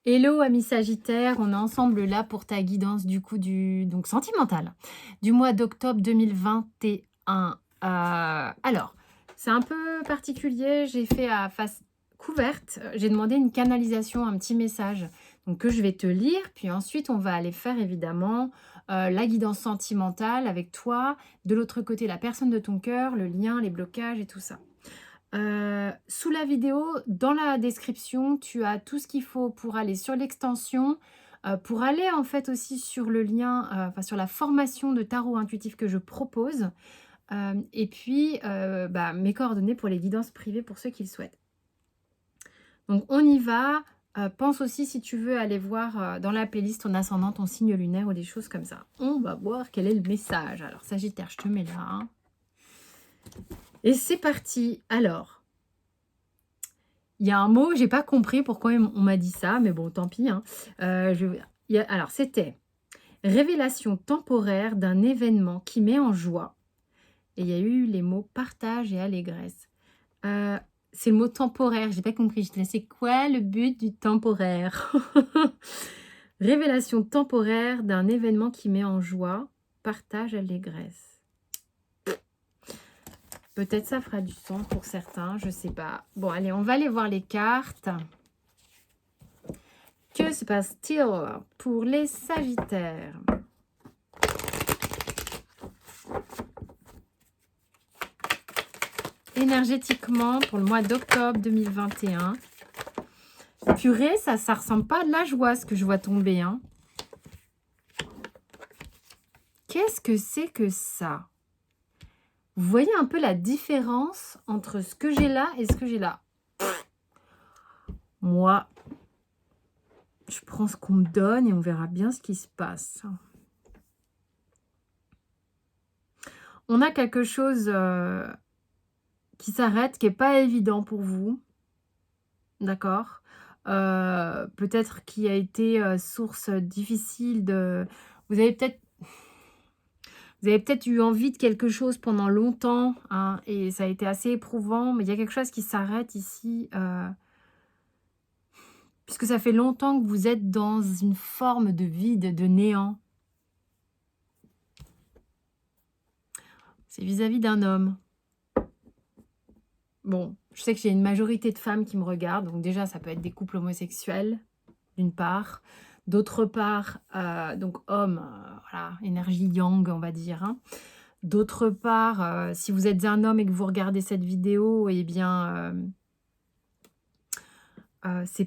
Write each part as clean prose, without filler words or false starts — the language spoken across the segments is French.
Hello ami Sagittaire, on est ensemble là pour ta guidance du coup donc sentimentale du mois d'octobre 2021. Alors, c'est un peu particulier, j'ai fait à face couverte, j'ai demandé une canalisation, un petit message donc que je vais te lire, puis ensuite on va aller faire évidemment la guidance sentimentale avec toi, de l'autre côté la personne de ton cœur, le lien, les blocages et tout ça. Sous la vidéo, dans la description, tu as tout ce qu'il faut pour aller sur l'extension, pour aller en fait aussi sur le lien, enfin sur la formation de tarot intuitif que je propose, et puis, mes coordonnées pour les guidances privées pour ceux qui le souhaitent. Donc on y va, pense aussi si tu veux aller voir, dans la playlist ton ascendant, ton signe lunaire ou des choses comme ça. On va voir quel est le message. Alors Sagittaire, je te mets là, hein. Et c'est parti. Alors il y a un mot, j'ai pas compris pourquoi on m'a dit ça, mais bon, tant pis, hein. Alors, c'était révélation temporaire d'un événement qui met en joie. Et il y a eu les mots partage et allégresse. C'est le mot temporaire, j'ai pas compris. Je disais, c'est quoi le but du temporaire? Révélation temporaire d'un événement qui met en joie, partage, allégresse. Peut-être ça fera du sens pour certains, je sais pas. Bon, allez, on va aller voir les cartes. Que se passe-t-il pour les Sagittaires? Énergétiquement, pour le mois d'octobre 2021. Purée, ça ressemble pas à de la joie, ce que je vois tomber, hein. Qu'est-ce que c'est que ça? Vous voyez un peu la différence entre ce que j'ai là et ce que j'ai là? Moi, je prends ce qu'on me donne et on verra bien ce qui se passe. On a quelque chose qui s'arrête, qui n'est pas évident pour vous. D'accord? Peut-être qui a été source difficile de... Vous avez peut-être eu envie de quelque chose pendant longtemps, hein, et ça a été assez éprouvant, mais il y a quelque chose qui s'arrête ici, puisque ça fait longtemps que vous êtes dans une forme de vide, de néant. C'est vis-à-vis d'un homme. Bon, je sais que j'ai une majorité de femmes qui me regardent, donc déjà, ça peut être des couples homosexuels, d'une part. D'autre part, donc homme, voilà, énergie yang, on va dire, hein. D'autre part, si vous êtes un homme et que vous regardez cette vidéo, eh bien, vous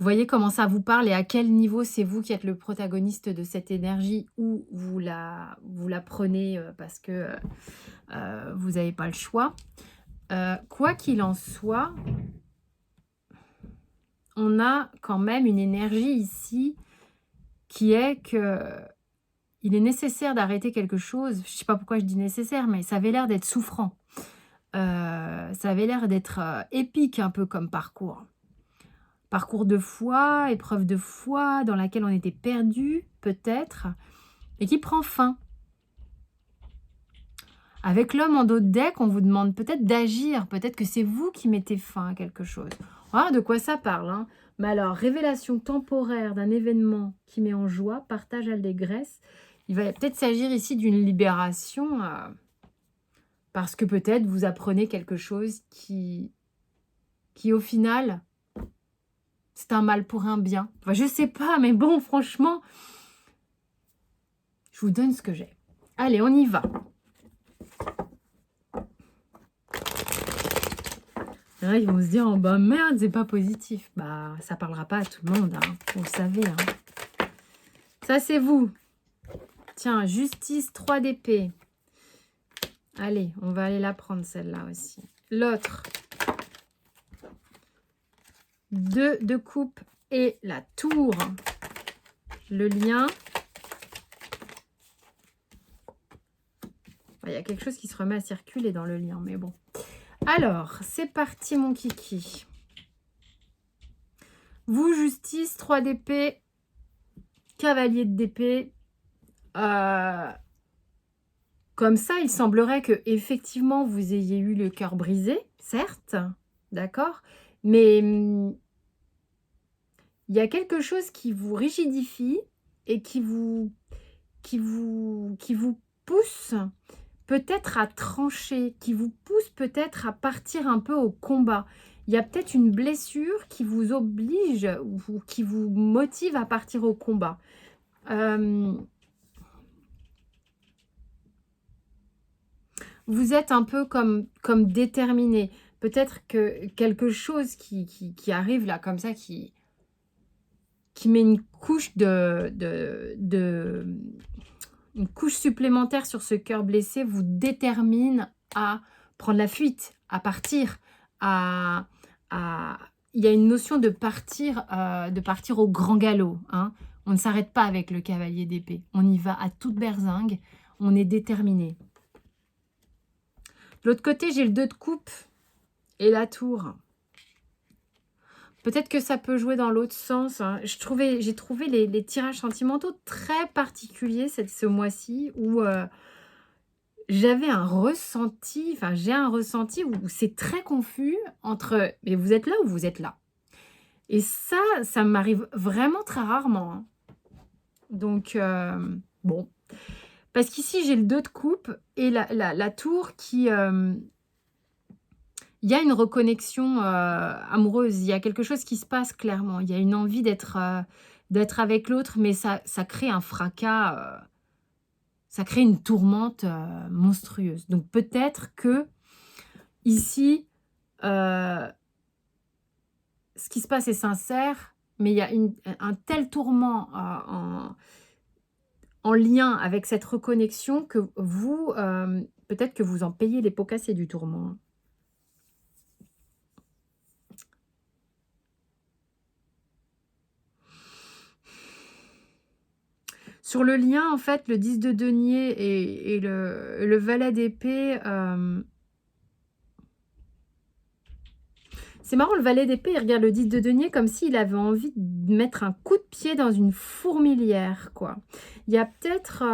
voyez comment ça vous parle et à quel niveau c'est vous qui êtes le protagoniste de cette énergie, ou vous la prenez parce que vous n'avez pas le choix. Quoi qu'il en soit, on a quand même une énergie ici qui est que il est nécessaire d'arrêter quelque chose. Je ne sais pas pourquoi je dis nécessaire, mais ça avait l'air d'être souffrant. Ça avait l'air d'être épique un peu comme parcours. Parcours de foi, épreuve de foi dans laquelle on était perdu peut-être, et qui prend fin. Avec l'homme en dos de deck, on vous demande peut-être d'agir, peut-être que c'est vous qui mettez fin à quelque chose. Voilà de quoi ça parle, hein. Mais alors, révélation temporaire d'un événement qui met en joie, partage allégresse. Il va peut-être s'agir ici d'une libération, parce que peut-être vous apprenez quelque chose qui au final, c'est un mal pour un bien. Enfin, je sais pas, mais bon, franchement, je vous donne ce que j'ai. Allez, on y va. Là, ils vont se dire, oh, bah merde, c'est pas positif. Bah, ça parlera pas à tout le monde, hein, vous le savez, hein. Ça, c'est vous. Tiens, justice, 3 d'épée. Allez, on va aller la prendre, celle-là aussi. L'autre. 2 de coupe et la tour. Le lien. Il y a quelque chose qui se remet à circuler dans le lien, mais bon. Alors, c'est parti, mon kiki. Vous, justice, 3 d'épée, cavalier d'épée. Comme ça, il semblerait que effectivement vous ayez eu le cœur brisé, certes, d'accord, mais il y a quelque chose qui vous rigidifie et qui vous pousse peut-être à trancher, qui vous pousse peut-être à partir un peu au combat. Il y a peut-être une blessure qui vous oblige ou qui vous motive à partir au combat. Vous êtes un peu comme déterminé. Peut-être que quelque chose qui arrive là, comme ça, qui met une couche une couche supplémentaire sur ce cœur blessé, vous détermine à prendre la fuite, à partir, à il y a une notion de partir au grand galop, hein. On ne s'arrête pas avec le cavalier d'épée. On y va à toute berzingue, on est déterminé. De l'autre côté, j'ai le 2 de coupe et la tour. Peut-être que ça peut jouer dans l'autre sens, hein. J'ai trouvé les tirages sentimentaux très particuliers ce mois-ci où j'avais un ressenti, enfin j'ai un ressenti où c'est très confus entre mais vous êtes là ou vous êtes là. Et ça m'arrive vraiment très rarement, hein. Donc bon. Parce qu'ici j'ai le 2 de coupe et la tour qui il y a une reconnexion amoureuse, il y a quelque chose qui se passe clairement. Il y a une envie d'être avec l'autre, mais ça crée un fracas, ça crée une tourmente monstrueuse. Donc peut-être que ici, ce qui se passe est sincère, mais il y a un tel tourment en lien avec cette reconnexion que vous, peut-être que vous en payez les pots cassés du tourment, hein. Sur le lien, en fait, le 10 de denier et le valet d'épée, c'est marrant, le valet d'épée, il regarde le 10 de denier comme s'il avait envie de mettre un coup de pied dans une fourmilière, quoi. Il y a peut-être,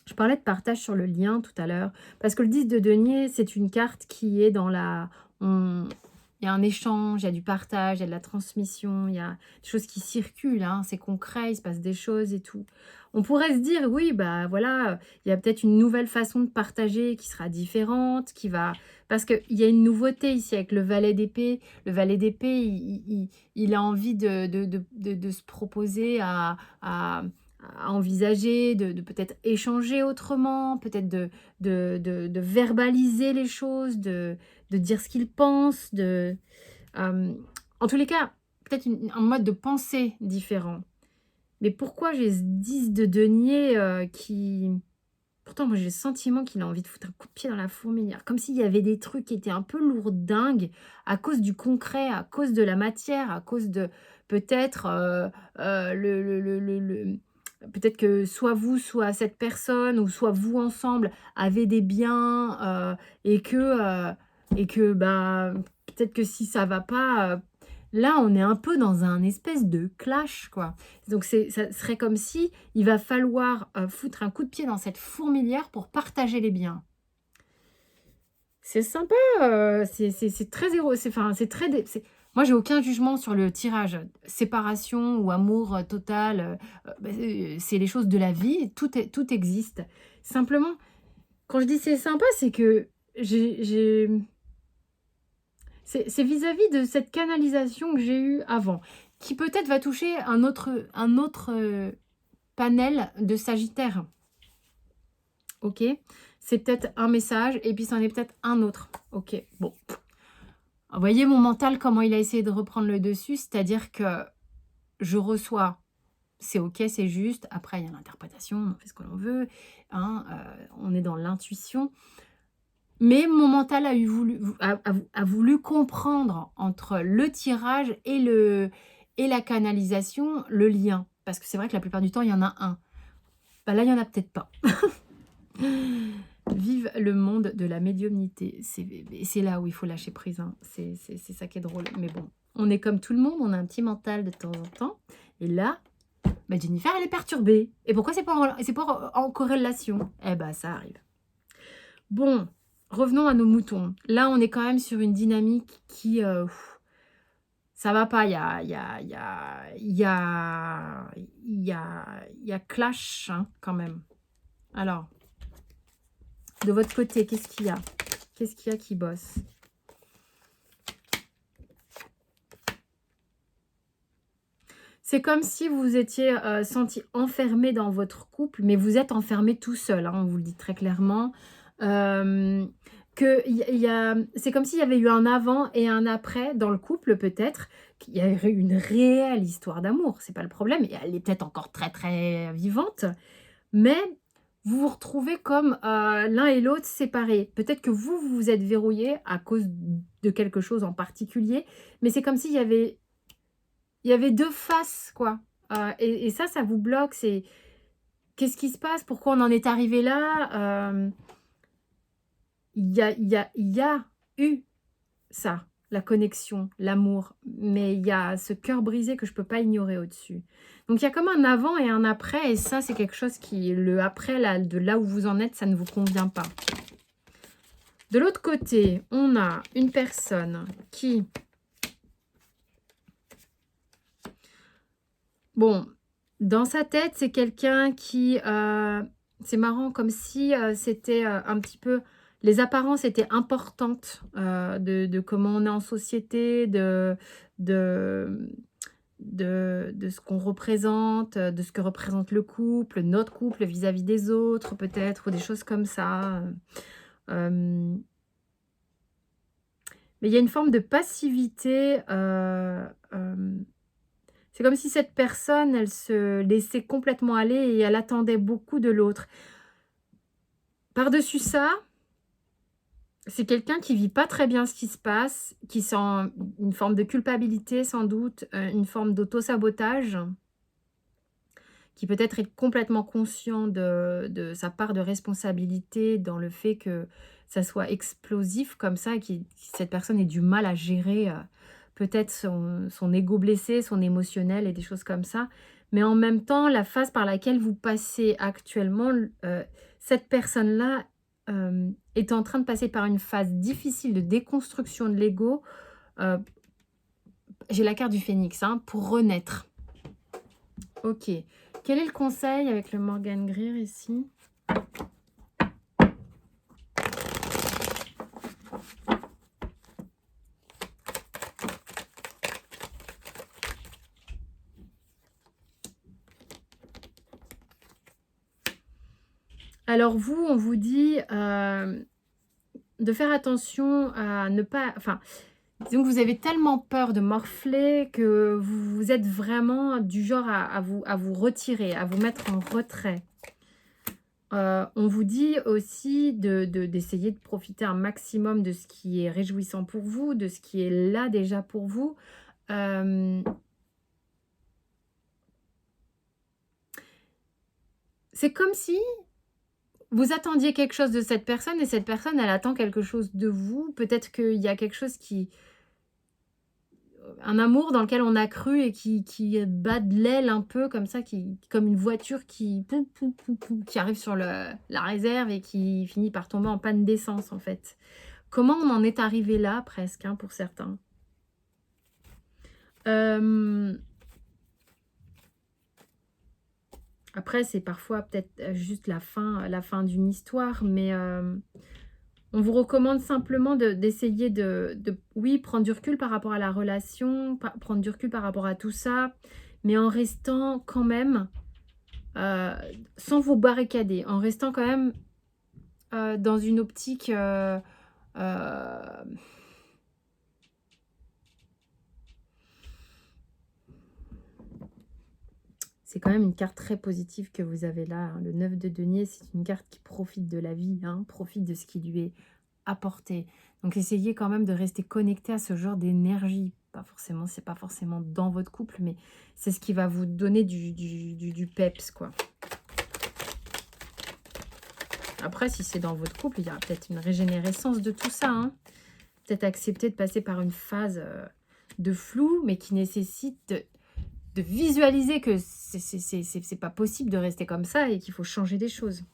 je parlais de partage sur le lien tout à l'heure, parce que le 10 de denier, c'est une carte qui est dans il y a un échange, il y a du partage, il y a de la transmission, il y a des choses qui circulent, hein, c'est concret, il se passe des choses et tout. On pourrait se dire, oui, bah voilà, il y a peut-être une nouvelle façon de partager qui sera différente, qui va... Parce qu'il y a une nouveauté ici avec le valet d'épée. Le valet d'épée, il a envie de se proposer à envisager, de peut-être échanger autrement, peut-être de verbaliser les choses, de dire ce qu'il pense, en tous les cas, peut-être un mode de pensée différent. Mais pourquoi j'ai ce 10 de denier qui... Pourtant, moi, j'ai le sentiment qu'il a envie de foutre un coup de pied dans la fourmilière. Comme s'il y avait des trucs qui étaient un peu lourdingues à cause du concret, à cause de la matière, à cause de peut-être peut-être que soit vous, soit cette personne, ou soit vous ensemble, avez des biens et que bah, peut-être que si ça va pas, là, on est un peu dans un espèce de clash, quoi. Donc ça serait comme si il va falloir foutre un coup de pied dans cette fourmilière pour partager les biens. C'est sympa, c'est très enfin, c'est très moi, j'ai aucun jugement sur le tirage. Séparation ou amour total, c'est les choses de la vie, tout existe. Simplement, quand je dis c'est sympa, c'est que j'ai c'est vis-à-vis de cette canalisation que j'ai eue avant, qui peut-être va toucher un autre panel de Sagittaire. OK? C'est peut-être un message et puis c'en est peut-être un autre. OK, bon. Vous voyez mon mental, comment il a essayé de reprendre le dessus, c'est-à-dire que je reçois, c'est OK, c'est juste. Après, il y a l'interprétation, on fait ce que l'on veut, hein, on est dans l'intuition. Mais mon mental a voulu comprendre entre le tirage et la canalisation, le lien. Parce que c'est vrai que la plupart du temps, il y en a un. Bah là, il n'y en a peut-être pas. Vive le monde de la médiumnité. C'est là où il faut lâcher prise, hein. C'est ça qui est drôle. Mais bon, on est comme tout le monde, on a un petit mental de temps en temps. Et là, bah Jennifer, elle est perturbée. Et pourquoi c'est pas en corrélation? Eh ben, ça arrive. Bon, revenons à nos moutons. Là, on est quand même sur une dynamique qui ça va pas, il y a clash, hein, quand même. Alors, de votre côté, qu'est-ce qu'il y a? Qu'est-ce qu'il y a qui bosse? C'est comme si vous vous étiez, senti enfermé dans votre couple, mais vous êtes enfermé tout seul, hein, on vous le dit très clairement. Hem, c'est comme s'il y avait eu un avant et un après dans le couple peut-être, qu'il y avait eu une réelle histoire d'amour, c'est pas le problème et elle est peut-être encore très, très vivante, mais vous vous retrouvez comme, l'un et l'autre séparés. Peut-être que vous vous êtes verrouillés à cause de quelque chose en particulier, mais c'est comme s'il y avait 2 faces, quoi, et ça vous bloque. C'est qu'est-ce qui se passe? Pourquoi on en est arrivé là? Il y a eu ça, la connexion, l'amour, mais il y a ce cœur brisé que je peux pas ignorer au-dessus. Donc il y a comme un avant et un après et ça, c'est quelque chose qui le après là, de là où vous en êtes, ça ne vous convient pas. De l'autre côté, on a une personne qui bon, dans sa tête, c'est quelqu'un qui, c'est marrant comme si, c'était, un petit peu les apparences étaient importantes, de comment on est en société, de de ce qu'on représente, de ce que représente le couple, notre couple vis-à-vis des autres peut-être ou des choses comme ça, mais il y a une forme de passivité, c'est comme si cette personne, elle se laissait complètement aller et elle attendait beaucoup de l'autre. Par-dessus ça, c'est quelqu'un qui vit pas très bien ce qui se passe, qui sent une forme de culpabilité sans doute, une forme d'auto-sabotage, qui peut-être est complètement conscient de sa part de responsabilité dans le fait que ça soit explosif comme ça et cette personne ait du mal à gérer, peut-être son ego blessé, son émotionnel et des choses comme ça. Mais en même temps, la phase par laquelle vous passez actuellement, cette personne-là, est en train de passer par une phase difficile de déconstruction de l'ego, heu, j'ai la carte du phénix, hein, pour renaître. OK. Quel est le conseil avec le Morgan Greer ici? Alors vous, on vous dit, de faire attention à ne pas enfin, disons que vous avez tellement peur de morfler que vous êtes vraiment du genre à vous retirer, à vous mettre en retrait. On vous dit aussi d'essayer de profiter un maximum de ce qui est réjouissant pour vous, de ce qui est là déjà pour vous. Hem, c'est comme si vous attendiez quelque chose de cette personne et cette personne, elle attend quelque chose de vous. Peut-être qu'il y a quelque chose qui un amour dans lequel on a cru et qui bat de l'aile un peu comme ça, qui comme une voiture qui pou pou pou pou qui arrive sur la réserve et qui finit par tomber en panne d'essence, en fait. Comment on en est arrivé là presque, hein, pour certains. Hem, après c'est parfois peut-être, juste la fin d'une histoire, mais on vous recommande simplement d'essayer de oui, prendre du recul par rapport à la relation, prendre du recul par rapport à tout ça, mais en restant quand même, heu, sans vous barricader, en restant quand même, dans une optique, heu, c'est quand même une carte très positive que vous avez là, hein. Le 9 de denier, c'est une carte qui profite de la vie, hein, profite de ce qui lui est apporté. Donc essayez quand même de rester connecté à ce genre d'énergie. Pas forcément, c'est pas forcément dans votre couple, mais c'est ce qui va vous donner du peps, quoi. Après, si c'est dans votre couple, il y a peut-être une régénérescence de tout ça, hein. Peut-être accepter de passer par une phase, de flou, mais qui nécessite de visualiser que c'est pas possible de rester comme ça et qu'il faut changer des choses.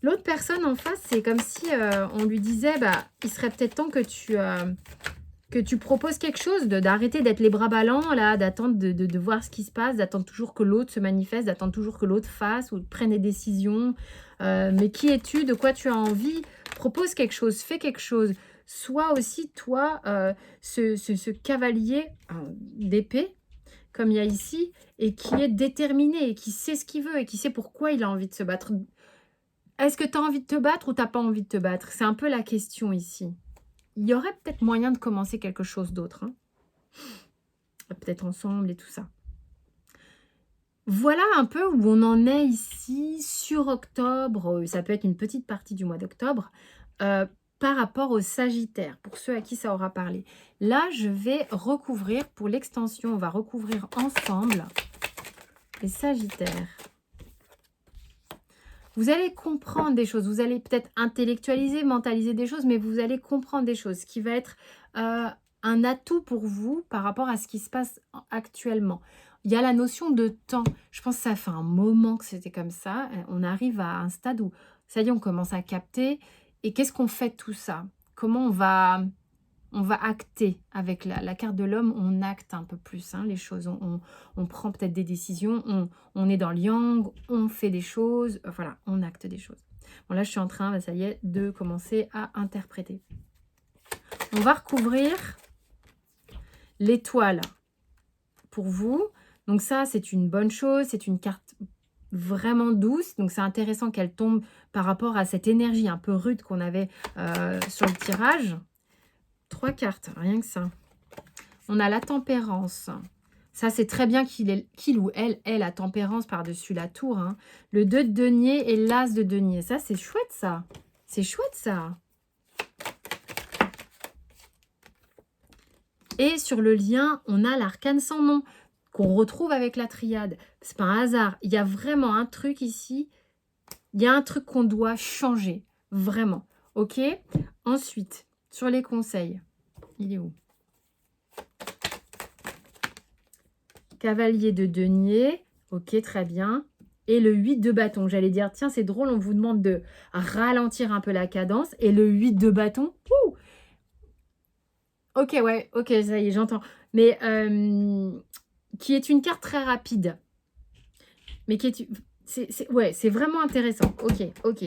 L'autre personne en face, c'est comme si, on lui disait: «Bah, il serait peut-être temps que que tu proposes quelque chose, d'arrêter d'être les bras ballants, là, d'attendre de voir ce qui se passe, d'attendre toujours que l'autre se manifeste, d'attendre toujours que l'autre fasse ou prenne des décisions. Mais qui es-tu? De quoi tu as envie? Propose quelque chose, fais quelque chose. Sois aussi, toi, ce cavalier d'épée, comme il y a ici, et qui est déterminé, et qui sait ce qu'il veut, et qui sait pourquoi il a envie de se battre. Est-ce que tu as envie de te battre ou tu n'as pas envie de te battre? C'est un peu la question ici. Il y aurait peut-être moyen de commencer quelque chose d'autre, hein. Peut-être ensemble et tout ça. Voilà un peu où on en est ici sur octobre. Ça peut être une petite partie du mois d'octobre. Par rapport au Sagittaire, pour ceux à qui ça aura parlé. Là, je vais recouvrir, pour l'extension, on va recouvrir ensemble les Sagittaires. Vous allez comprendre des choses, vous allez peut-être intellectualiser, mentaliser des choses, mais vous allez comprendre des choses, ce qui va être un atout pour vous par rapport à ce qui se passe actuellement. Il y a la notion de temps. Je pense que ça fait un moment que c'était comme ça. On arrive à un stade où, ça y est, on commence à capter. Et qu'est-ce qu'on fait de tout ça? Comment on va acter avec la carte de l'homme? On acte un peu plus, hein, les choses. On prend peut-être des décisions. On est dans le yang. On fait des choses. Voilà, on acte des choses. Bon, là, je suis en train, ça y est, de commencer à interpréter. On va recouvrir l'étoile pour vous. Donc ça, c'est une bonne chose. C'est une carte vraiment douce. Donc, c'est intéressant qu'elle tombe par rapport à cette énergie un peu rude qu'on avait sur le tirage. 3 cartes, rien que ça. On a la tempérance. Ça, c'est très bien qu'il ou elle ait la tempérance par-dessus la tour, hein. Le 2 de denier et l'as de denier. Ça, c'est chouette, ça. C'est chouette, ça. Et sur le lien, on a l'arcane sans nom qu'on retrouve avec la triade. C'est pas un hasard. Il y a vraiment un truc ici. Il y a un truc qu'on doit changer. Vraiment. Ok? Ensuite, sur les conseils. Il est où? Cavalier de denier. Ok, très bien. Et le 8 de bâton. J'allais dire, tiens, c'est drôle, on vous demande de ralentir un peu la cadence. Et le 8 de bâton. Ouh! Ok, ouais, ok, ça y est, j'entends. Mais qui est une carte très rapide. Mais qui est... ouais, c'est vraiment intéressant. Ok, ok.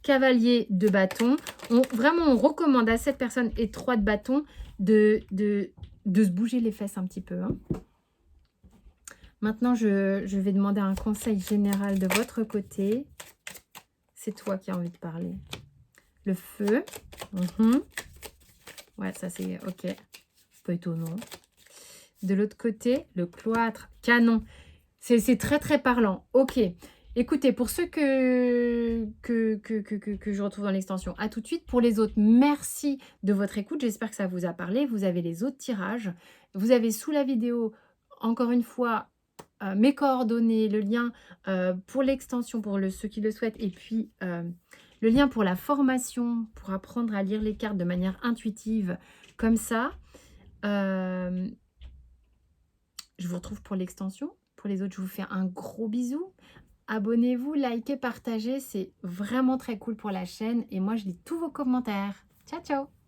Cavalier de bâton. Vraiment, on recommande à cette personne et 3 de bâton de se bouger les fesses un petit peu, hein. Maintenant, je vais demander un conseil général de votre côté. C'est toi qui as envie de parler. Le feu. Ouais, ça c'est ok. Pas étonnant. De l'autre côté, le cloître. Canon. C'est très très parlant. Ok. Écoutez, pour ceux que je retrouve dans l'extension, à tout de suite. Pour les autres, merci de votre écoute. J'espère que ça vous a parlé. Vous avez les autres tirages. Vous avez sous la vidéo, encore une fois, mes coordonnées, le lien pour l'extension pour ceux qui le souhaitent, et puis le lien pour la formation, pour apprendre à lire les cartes de manière intuitive, comme ça. Je vous retrouve pour l'extension. Pour les autres, je vous fais un gros bisou. Abonnez-vous, likez, partagez. C'est vraiment très cool pour la chaîne. Et moi, je lis tous vos commentaires. Ciao, ciao!